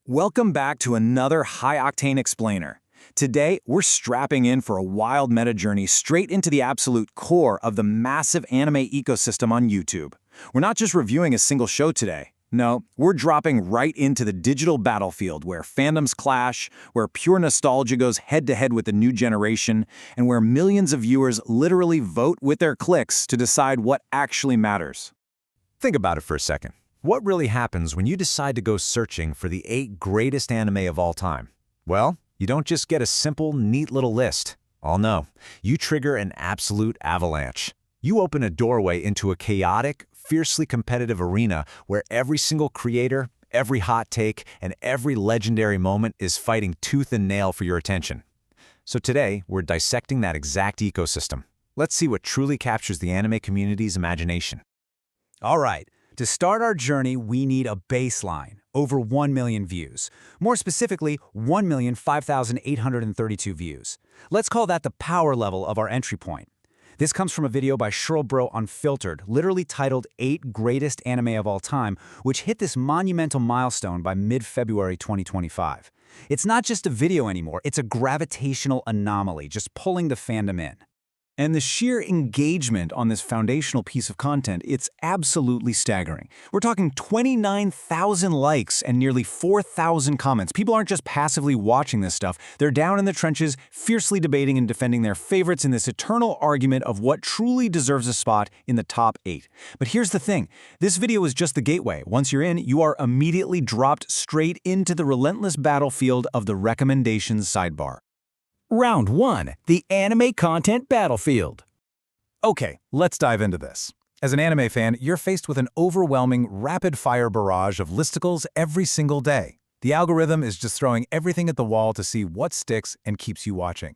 Welcome back to another high-octane explainer. Today, we're strapping in for a wild meta journey straight into the absolute core of the massive anime ecosystem on YouTube. We're not just reviewing a single show today. No, we're dropping right into the digital battlefield where fandoms clash, where pure nostalgia goes head-to-head with the new generation, and where millions of viewers literally vote with their clicks to decide what actually matters. Think about it for a second. What really happens when you decide to go searching for the 8 greatest anime of all time? Well, you don't just get a simple, neat little list. Oh no, you trigger an absolute avalanche. You open a doorway into a chaotic, fiercely competitive arena where every single creator, every hot take, and every legendary moment is fighting tooth and nail for your attention. So today, we're dissecting that exact ecosystem. Let's see what truly captures the anime community's imagination. All right. To start our journey, we need a baseline, over 1 million views. More specifically, 1,005,832 views. Let's call that the power level of our entry point. This comes from a video by Bro Unfiltered, literally titled 8 Greatest Anime of All Time, which hit this monumental milestone by mid-February 2025. It's not just a video anymore, it's a gravitational anomaly, just pulling the fandom in. And the sheer engagement on this foundational piece of content, it's absolutely staggering. We're talking 29,000 likes and nearly 4,000 comments. People aren't just passively watching this stuff. They're down in the trenches, fiercely debating and defending their favorites in this eternal argument of what truly deserves a spot in the top 8. But here's the thing. This video is just the gateway. Once you're in, you are immediately dropped straight into the relentless battlefield of the recommendations sidebar. Round 1. The Anime Content Battlefield. Okay, let's dive into this. As an anime fan, you're faced with an overwhelming, rapid-fire barrage of listicles every single day. The algorithm is just throwing everything at the wall to see what sticks and keeps you watching.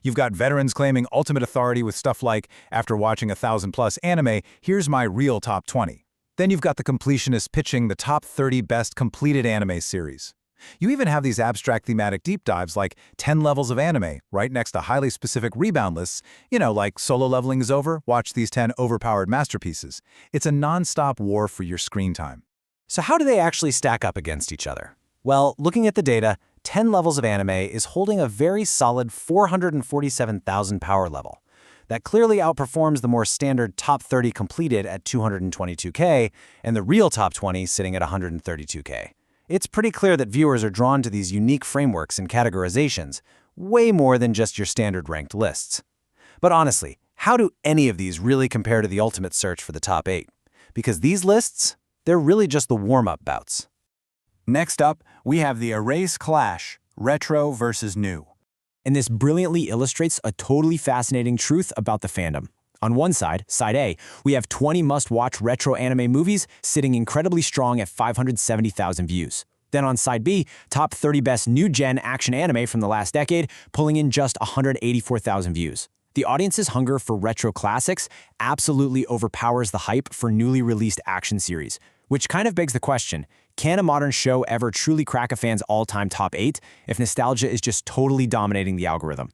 You've got veterans claiming ultimate authority with stuff like, after watching 1,000+ anime, here's my real top 20. Then you've got the completionists pitching the top 30 best completed anime series. You even have these abstract thematic deep dives like 10 levels of anime right next to highly specific rebound lists, like solo leveling is over, watch these 10 overpowered masterpieces. It's a non-stop war for your screen time. So how do they actually stack up against each other? Well, looking at the data, 10 levels of anime is holding a very solid 447,000 power level. That clearly outperforms the more standard top 30 completed at 222K and the real top 20 sitting at 132K. It's pretty clear that viewers are drawn to these unique frameworks and categorizations, way more than just your standard ranked lists. But honestly, how do any of these really compare to the ultimate search for the top 8? Because these lists, they're really just the warm-up bouts. Next up, we have the Erase Clash, retro versus new. And this brilliantly illustrates a totally fascinating truth about the fandom. On one side, Side A, we have 20 must-watch retro anime movies sitting incredibly strong at 570,000 views. Then on Side B, top 30 best new-gen action anime from the last decade, pulling in just 184,000 views. The audience's hunger for retro classics absolutely overpowers the hype for newly released action series, which kind of begs the question, can a modern show ever truly crack a fan's all-time top 8 if nostalgia is just totally dominating the algorithm?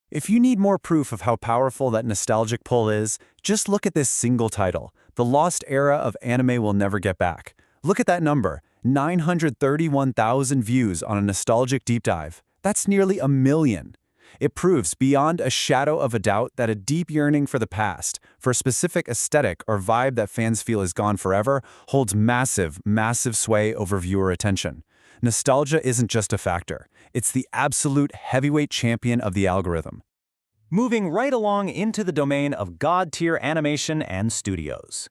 If you need more proof of how powerful that nostalgic pull is, just look at this single title, The Lost Era of Anime We'll Never Get Back. Look at that number, 931,000 views on a nostalgic deep dive. That's nearly 1 million. It proves beyond a shadow of a doubt that a deep yearning for the past, for a specific aesthetic or vibe that fans feel is gone forever, holds massive, massive sway over viewer attention. Nostalgia isn't just a factor. It's the absolute heavyweight champion of the algorithm. Moving right along into the domain of god-tier animation and studios.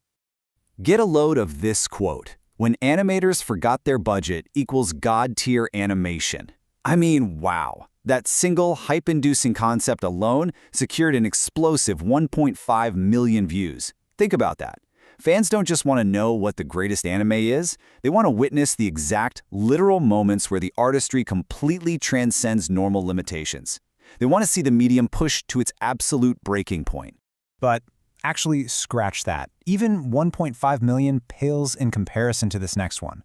Get a load of this quote. When animators forgot their budget equals god-tier animation. I mean, wow. That single hype-inducing concept alone secured an explosive 1.5 million views. Think about that. Fans don't just want to know what the greatest anime is, they want to witness the exact, literal moments where the artistry completely transcends normal limitations. They want to see the medium pushed to its absolute breaking point. But actually, scratch that. Even 1.5 million pales in comparison to this next one.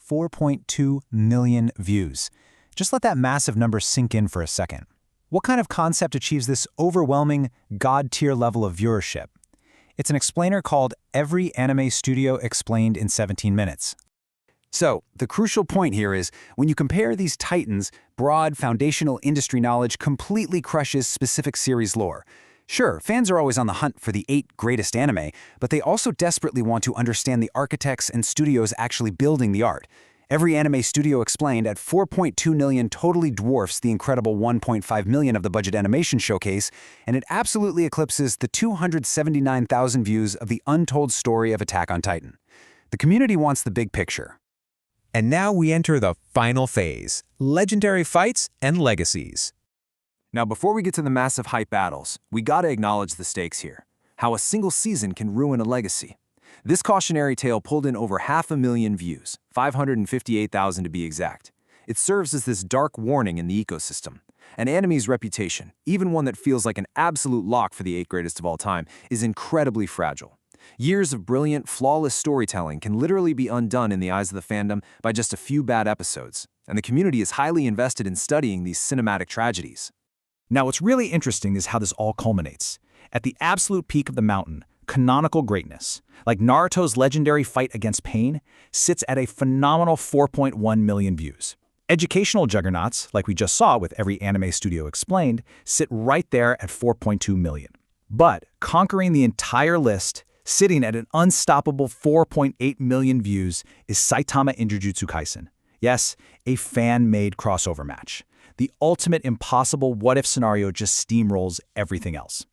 4.2 million views. Just let that massive number sink in for a second. What kind of concept achieves this overwhelming, god-tier level of viewership? It's an explainer called Every Anime Studio Explained in 17 Minutes. So, the crucial point here is, when you compare these titans, broad, foundational industry knowledge completely crushes specific series lore. Sure, fans are always on the hunt for the 8 greatest anime, but they also desperately want to understand the architects and studios actually building the art. Every anime studio explained at 4.2 million totally dwarfs the incredible 1.5 million of the budget animation showcase, and it absolutely eclipses the 279,000 views of the untold story of Attack on Titan. The community wants the big picture. And now we enter the final phase, legendary fights and legacies. Now, before we get to the massive hype battles, we gotta acknowledge the stakes here. How a single season can ruin a legacy. This cautionary tale pulled in over 500,000 views, 558,000 to be exact. It serves as this dark warning in the ecosystem. An anime's reputation, even one that feels like an absolute lock for the 8 greatest of all time, is incredibly fragile. Years of brilliant, flawless storytelling can literally be undone in the eyes of the fandom by just a few bad episodes, and the community is highly invested in studying these cinematic tragedies. Now, what's really interesting is how this all culminates. At the absolute peak of the mountain, canonical greatness, like Naruto's legendary fight against Pain, sits at a phenomenal 4.1 million views. Educational juggernauts, like we just saw with Every Anime Studio Explained, sit right there at 4.2 million. But conquering the entire list, sitting at an unstoppable 4.8 million views, is Saitama in Jujutsu Kaisen. Yes, a fan-made crossover match. The ultimate impossible what-if scenario just steamrolls everything else.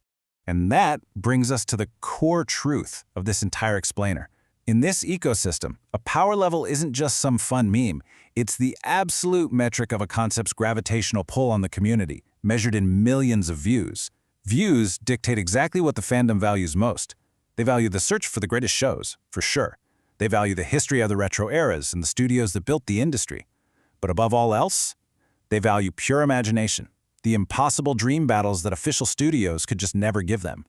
And that brings us to the core truth of this entire explainer. In this ecosystem, a power level isn't just some fun meme. It's the absolute metric of a concept's gravitational pull on the community, measured in millions of views. Views dictate exactly what the fandom values most. They value the search for the greatest shows, for sure. They value the history of the retro eras and the studios that built the industry. But above all else, they value pure imagination, the impossible dream battles that official studios could just never give them.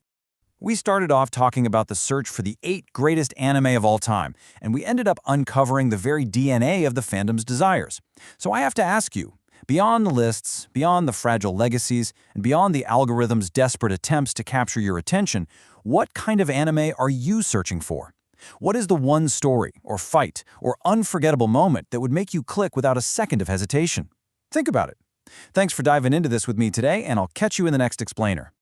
We started off talking about the search for the 8 greatest anime of all time, and we ended up uncovering the very DNA of the fandom's desires. So I have to ask you, beyond the lists, beyond the fragile legacies, and beyond the algorithm's desperate attempts to capture your attention, what kind of anime are you searching for? What is the one story, or fight, or unforgettable moment that would make you click without a second of hesitation? Think about it. Thanks for diving into this with me today, and I'll catch you in the next explainer.